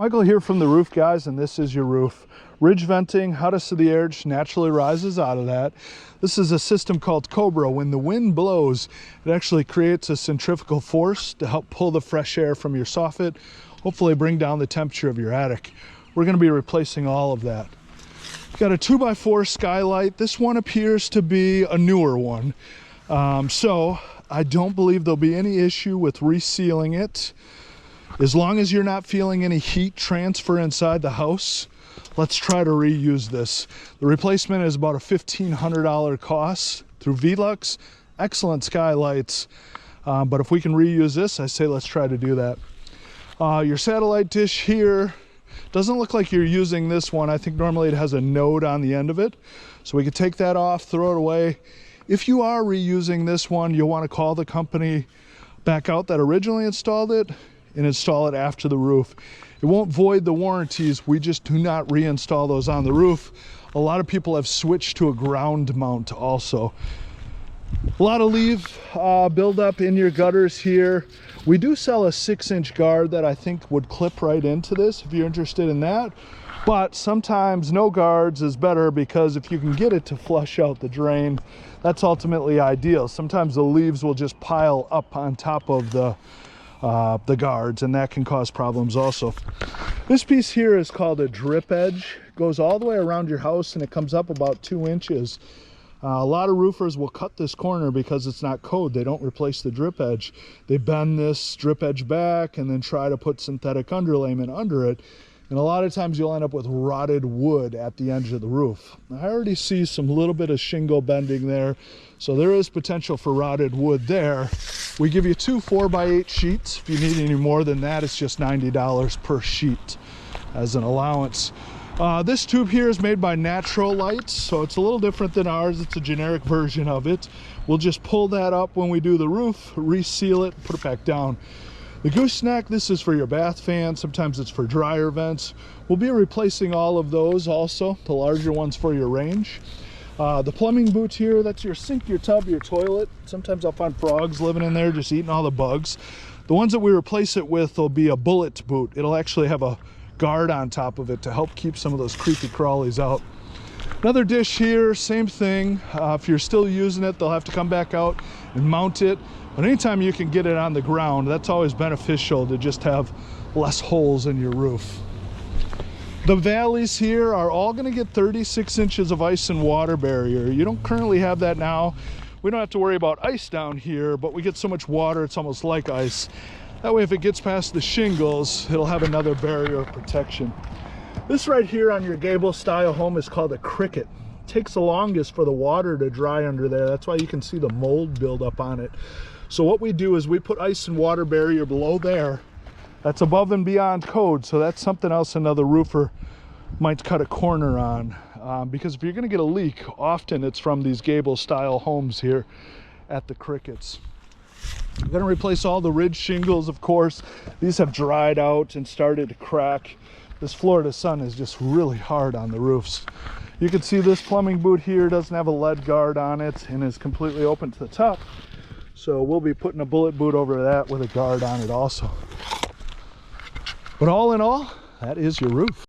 Michael here from the Roof Guys, and this is your roof. Ridge venting, hottest of the air, just naturally rises out of that. This is a system called Cobra. When the wind blows, it actually creates a centrifugal force to help pull the fresh air from your soffit, hopefully bring down the temperature of your attic. We're going to be replacing all of that. Got a 2x4 skylight. This one appears to be a newer one. So I don't believe there'll be any issue with resealing it. As long as you're not feeling any heat transfer inside the house, let's try to reuse this. The replacement is about a $1,500 cost through Velux. Excellent skylights. But if we can reuse this, I say let's try to do that. Your satellite dish here doesn't look like you're using this one. I think normally it has a node on the end of it. So we could take that off, throw it away. If you are reusing this one, you'll want to call the company back out that originally installed it and install it after the roof. It won't void the warranties. We just do not reinstall those on the roof. A lot of people have switched to a ground mount also. A lot of leaf buildup in your gutters here. We do sell a 6-inch guard that I think would clip right into this if you're interested in that. But sometimes no guards is better, because if you can get it to flush out the drain, that's ultimately ideal. Sometimes the leaves will just pile up on top of the guards, and that can cause problems also. This piece here is called a drip edge. It goes all the way around your house and it comes up about 2 inches. A lot of roofers will cut this corner because it's not code. They don't replace the drip edge. They bend this drip edge back and then try to put synthetic underlayment under it. And a lot of times you'll end up with rotted wood at the edge of the roof. I already see some little bit of shingle bending there, so there is potential for rotted wood there. We give you 2 4x8 sheets. If you need any more than that, it's just $90 per sheet as an allowance. This tube here is made by Natural Lights, so it's a little different than ours. It's a generic version of it. We'll just pull that up when we do the roof, reseal it, put it back down. The gooseneck, this is for your bath fan. Sometimes it's for dryer vents. We'll be replacing all of those also, the larger ones for your range. The plumbing boot here, that's your sink, your tub, your toilet. Sometimes I'll find frogs living in there just eating all the bugs. The ones that we replace it with will be a bullet boot. It'll actually have a guard on top of it to help keep some of those creepy crawlies out. Another dish here, same thing. If you're still using it, they'll have to come back out and mount it. But anytime you can get it on the ground, that's always beneficial to just have less holes in your roof. The valleys here are all going to get 36 inches of ice and water barrier. You don't currently have that now. We don't have to worry about ice down here, but we get so much water it's almost like ice. That way if it gets past the shingles, it'll have another barrier of protection. This right here on your gable style home is called a cricket. It takes the longest for the water to dry under there. That's why you can see the mold build up on it. So what we do is we put ice and water barrier below there. That's above and beyond code, so that's something else another roofer might cut a corner on. Because if you're going to get a leak, often it's from these gable style homes here at the crickets. I'm going to replace all the ridge shingles, of course. These have dried out and started to crack. This Florida sun is just really hard on the roofs. You can see this plumbing boot here doesn't have a lead guard on it and is completely open to the top. So we'll be putting a bullet boot over that with a guard on it also. But all in all, that is your roof.